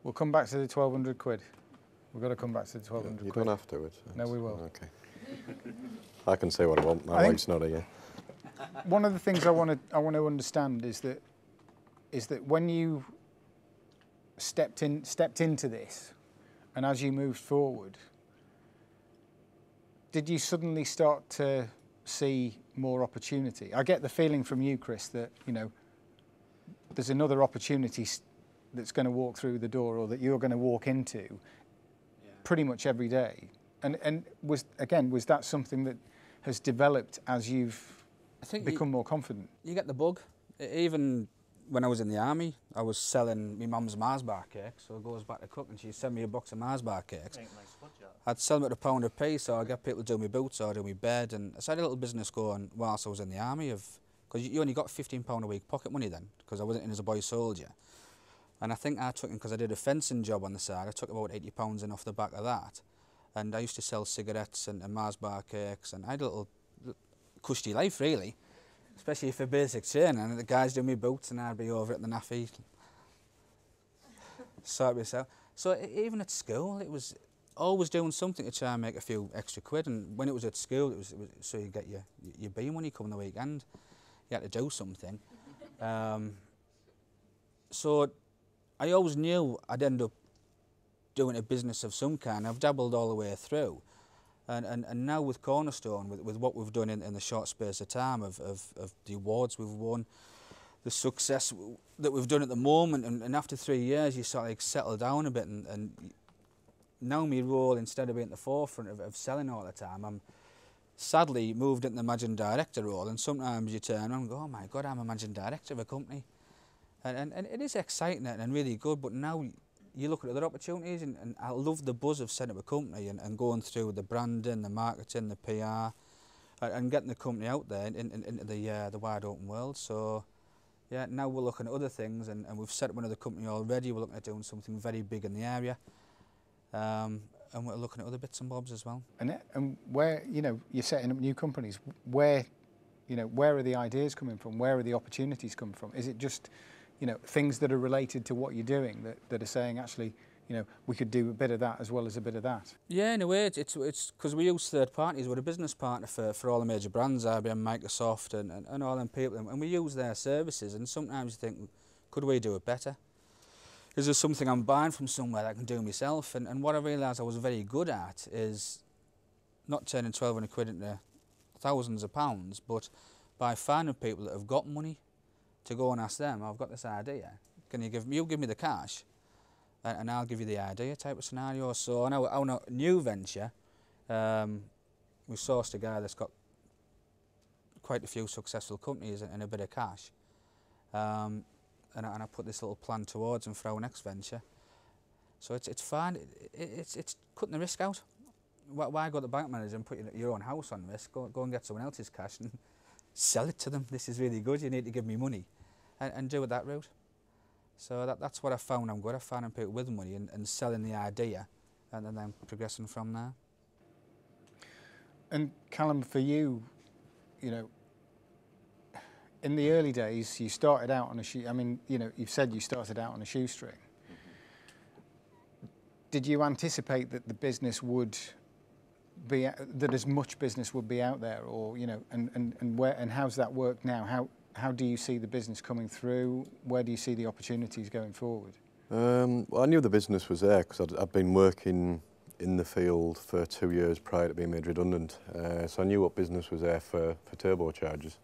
We'll come back to the 1,200 quid. We've got to come back to the 1,200 quid. You don't have to. No, we will. Okay. I can say what I want. My wife's not here. One of the things I want to understand is that when you stepped into this, and as you moved forward, did you suddenly start to see more opportunity? I get the feeling from you, Chris, that there's another opportunity that's going to walk through the door, or that you're going to walk into pretty much every day. And was that something that has developed as you've become more confident? You get the bug. Even when I was in the army, I was selling my mum's Mars bar cakes, so it goes back to cooking. She'd send me a box of Mars bar cakes. I'd sell them at £1 a piece, so I'd get people to do my boots or do my bed, and I had a little business going whilst I was in the army, because you only got £15 a week pocket money then, because I wasn't in as a boy soldier. And I think I took in, because I did a fencing job on the side, I took about £80 in off the back of that. And I used to sell cigarettes and Mars bar cakes, and I had a little cushy life, really, especially for basic training. And the guys do me boots, and I'd be over at the naffy, sort myself. So even at school, it was always doing something to try and make a few extra quid. And when it was at school, it was so you get your B money coming the weekend. You had to do something. So I always knew I'd end up doing a business of some kind. I've dabbled all the way through, and now with Cornerstone, with what we've done in the short space of time, of the awards we've won, the success that we've done at the moment, and after 3 years you sort of like settle down a bit, and now my role, instead of being at the forefront of selling all the time, I'm sadly moved into the managing director role, and sometimes you turn around and go, oh my God, I'm a managing director of a company. And it is exciting and really good, but now you look at other opportunities, and I love the buzz of setting up a company and going through the branding, the marketing, the PR, and getting the company out there into the wide open world. So yeah, now we're looking at other things, and we've set up another company already. We're looking at doing something very big in the area, and we're looking at other bits and bobs as well. And where, you're setting up new companies, where are the ideas coming from? Where are the opportunities coming from? Is it just things that are related to what you're doing that are saying, actually, we could do a bit of that as well as a bit of that? Yeah, in a way, it's because we use third parties. We're a business partner for all the major brands, IBM, Microsoft, and all them people, and we use their services, and sometimes you think, could we do it better? Is there something I'm buying from somewhere that I can do myself? And what I realised I was very good at is not turning 1,200 quid into thousands of pounds, but by finding people that have got money, to go and ask them, I've got this idea, can you give me the cash, and I'll give you the idea type of scenario. So on our new venture, we sourced a guy that's got quite a few successful companies and a bit of cash, and I put this little plan towards him for our next venture. So it's fine, it's cutting the risk out. Why go to the bank manager and put your own house on risk? Go and get someone else's cash and sell it to them. This is really good, you need to give me money. And do it that route. So that's what I found I'm good at, finding people with money and selling the idea, and then progressing from there. And Callum, for you, in the early days, you started out on you've said you started out on a shoestring. Did you anticipate that the business would be, that as much business would be out there, or and how's that work now? How do you see the business coming through? Where do you see the opportunities going forward? Well, I knew the business was there because I'd been working in the field for 2 years prior to being made redundant. So I knew what business was there for turbochargers.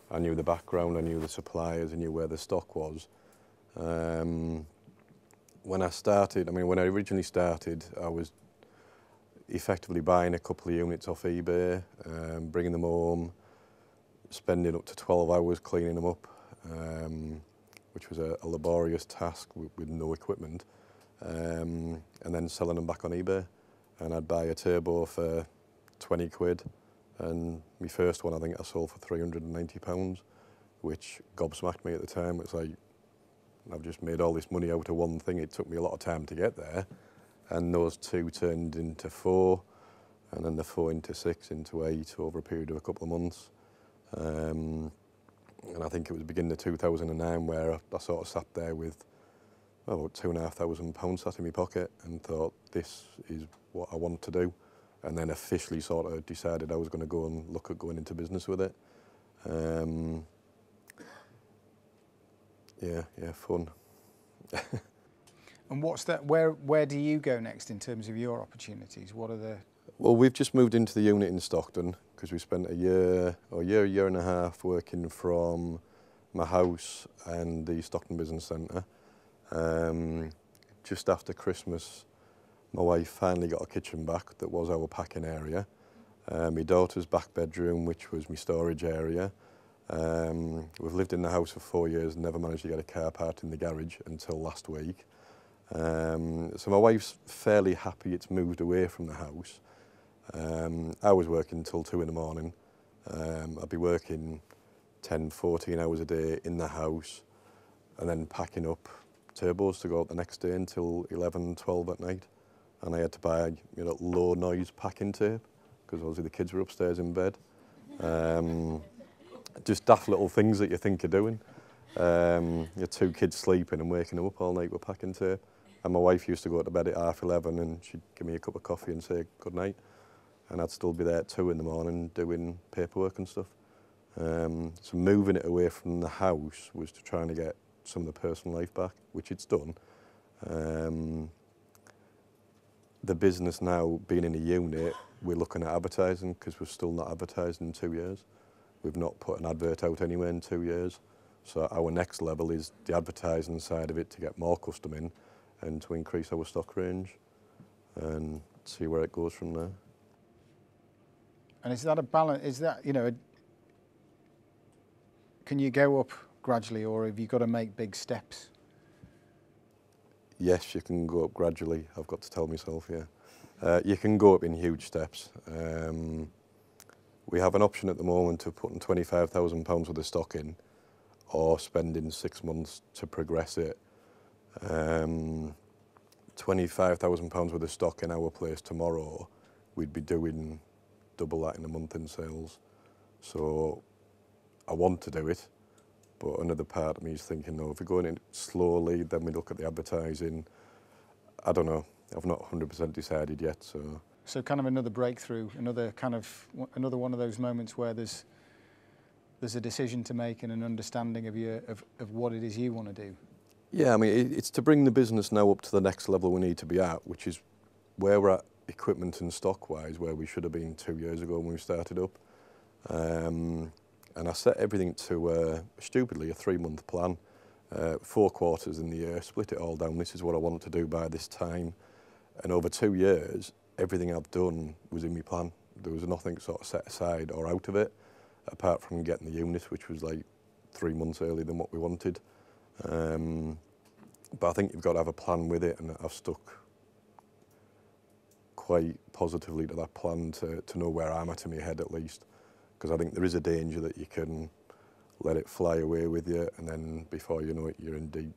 I knew the background, I knew the suppliers, I knew where the stock was. When I originally started, I was effectively buying a couple of units off eBay, bringing them home, spending up to 12 hours cleaning them up, which was a laborious task with no equipment, and then selling them back on eBay. And I'd buy a turbo for 20 quid, and my first one I think I sold for £390, which gobsmacked me at the time. It's like, I've just made all this money out of one thing. It took me a lot of time to get there, and those two turned into 4, and then the 4 into 6, into 8 over a period of a couple of months. And I think it was the beginning of 2009 where I sort of sat there with about £2,500 sat in my pocket, and thought this is what I want to do, and then officially sort of decided I was going to go and look at going into business with it. Yeah, fun. And what's that? Where do you go next in terms of your opportunities? What are the? Well, we've just moved into the unit in Stockton because we spent a year and a half working from my house and the Stockton Business Centre. Just after Christmas, my wife finally got a kitchen back that was our packing area. My daughter's back bedroom, which was my storage area. We've lived in the house for 4 years and never managed to get a car parked in the garage until last week. So my wife's fairly happy it's moved away from the house. I was working until 2 in the morning. I'd be working 10, 14 hours a day in the house and then packing up turbos to go out the next day until 11, 12 at night. And I had to buy low noise packing tape because obviously the kids were upstairs in bed. Just daft little things that you think you're doing. Your 2 kids sleeping and waking them up all night with packing tape. And my wife used to go to bed at 11:30 and she'd give me a cup of coffee and say good night. And I'd still be there at 2 in the morning doing paperwork and stuff. So moving it away from the house was to try and get some of the personal life back, which it's done. The business now being in a unit, we're looking at advertising because we've still not advertised in 2 years. We've not put an advert out anywhere in 2 years. So our next level is the advertising side of it to get more custom in and to increase our stock range and see where it goes from there. And is that a balance? Is that, can you go up gradually, or have you got to make big steps? Yes, you can go up gradually, I've got to tell myself, yeah. You can go up in huge steps. We have an option at the moment of putting £25,000 worth of stock in or spending 6 months to progress it. £25,000 worth of stock in our place tomorrow, we'd be doing double that in a month in sales. So I want to do it, but another part of me is thinking, no, if we're going in slowly, then we look at the advertising. I don't know, I've not 100% decided yet. So kind of another breakthrough, another one of those moments where there's a decision to make and an understanding of what it is you want to do. Yeah, I mean, it's to bring the business now up to the next level we need to be at, which is where we're at equipment and stock-wise, where we should have been 2 years ago when we started up. And I set everything to, stupidly, a 3-month plan, 4 quarters in the year, split it all down. This is what I want to do by this time. And over 2 years, everything I've done was in my plan. There was nothing sort of set aside or out of it, apart from getting the unit, which was like 3 months earlier than what we wanted. But I think you've got to have a plan with it, and I've stuck quite positively to that plan to know where I'm at in my head at least. Because I think there is a danger that you can let it fly away with you, and then before you know it, you're in deep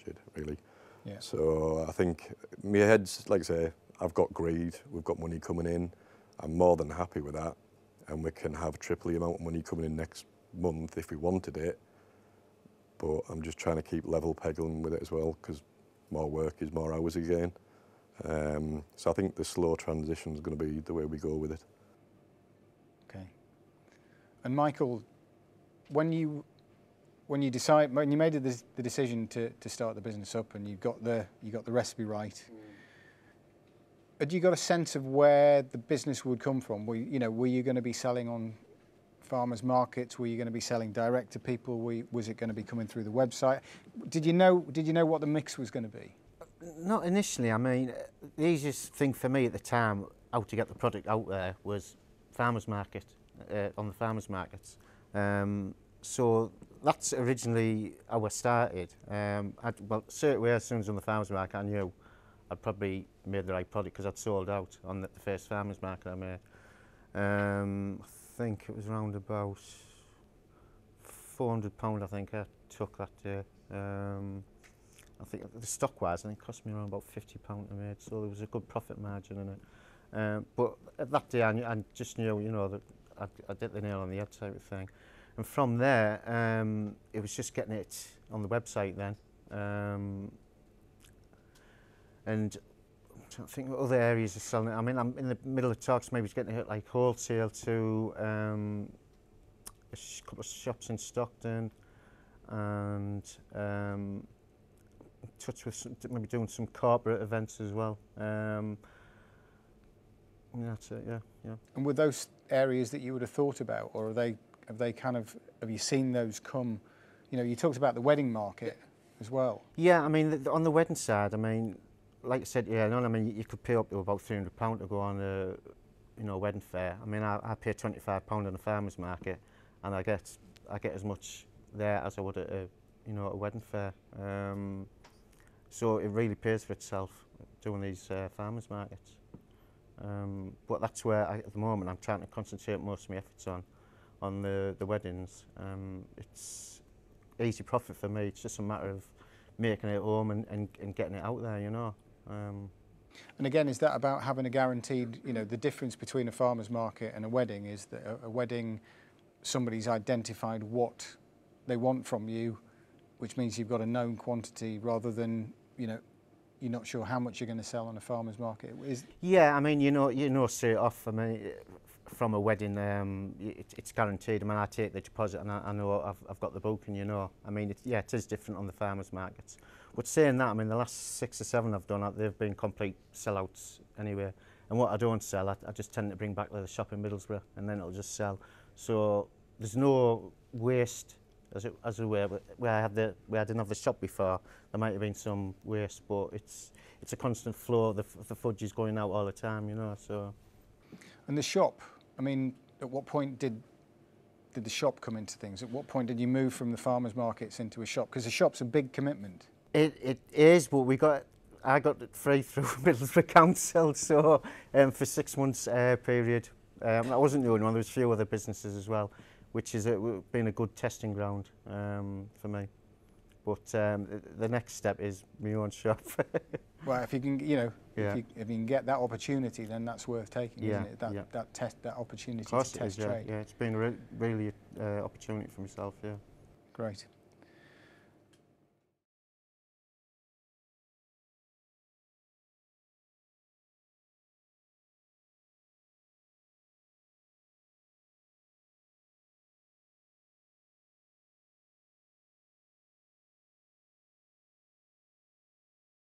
shit, really. Yeah. So I think my head's, like I say, I've got greed, we've got money coming in, I'm more than happy with that, and we can have triple the amount of money coming in next month if we wanted it, but I'm just trying to keep level pegging with it as well, because more work is more hours again. So I think the slow transition is going to be the way we go with it. Okay. And Michael, when you made the decision to start the business up, and you got the recipe right, had you got a sense of where the business would come from? Were you going to be selling on farmers markets? Were you going to be selling direct to people? Was it going to be coming through the website? Did you know what the mix was going to be? Not initially. I mean, the easiest thing for me at the time, how to get the product out there, was farmers market, on the farmers markets. So that's originally how I started. Well, straight away, as soon as I was on the farmers market, I knew I'd probably made the right product because I'd sold out on the first farmers market I made. I think it was around about £400, I think I took that day. I think the stock-wise, I think it cost me around about £50 to make, so there was a good profit margin in it. But at that day, I just knew, that I'd hit the nail on the head type of thing. And from there, it was just getting it on the website then. And I think other areas are selling it. I mean, I'm in the middle of talks, maybe it's getting it like wholesale to a couple of shops in Stockton, and in touch with maybe doing some corporate events as well. Yeah, that's it. Yeah. And were those areas that you would have thought about, or have you seen those come? You know, you talked about the wedding market as well. Yeah, I mean, on the wedding side, I mean, like I said, yeah, no, I mean, you could pay up to about £300 to go on a wedding fair. I mean, I pay £25 on a farmer's market, and I get as much there as I would at a wedding fair. So it really pays for itself doing these farmers markets. But that's where at the moment I'm trying to concentrate most of my efforts on the weddings. It's easy profit for me. It's just a matter of making it home and getting it out there, you know. And again, is that about having a guaranteed, you know, the difference between a farmer's market and a wedding is that a wedding, somebody's identified what they want from you, which means you've got a known quantity rather than, you know, you're not sure how much you're going to sell on a farmer's market. Yeah, I mean, you know straight off, I mean, from a wedding, it's guaranteed. I mean, I take the deposit and I know I've got the booking, you know. I mean, it is different on the farmers markets. But saying that, I mean, the last 6 or 7 I've done, they've been complete sellouts anyway. And what I don't sell, I just tend to bring back to the shop in Middlesbrough, and then it'll just sell. So there's no waste, as it were. Where I didn't have the shop before, there might have been some waste, but it's a constant flow. The fudge is going out all the time, you know. So. And the shop, I mean, at what point did the shop come into things? At what point did you move from the farmers markets into a shop? Because a shop's a big commitment. It is, but I got it free through Middlesbrough Council, so for 6 months period. I wasn't the only one, there was a few other businesses as well, which has been a good testing ground for me. But the next step is my own shop. Well, if you can, you know, Yeah. if you can get that opportunity, then that's worth taking, Yeah, isn't it? That opportunity Of course to it is, test trade. yeah. It's been really opportunity for myself, yeah. Great.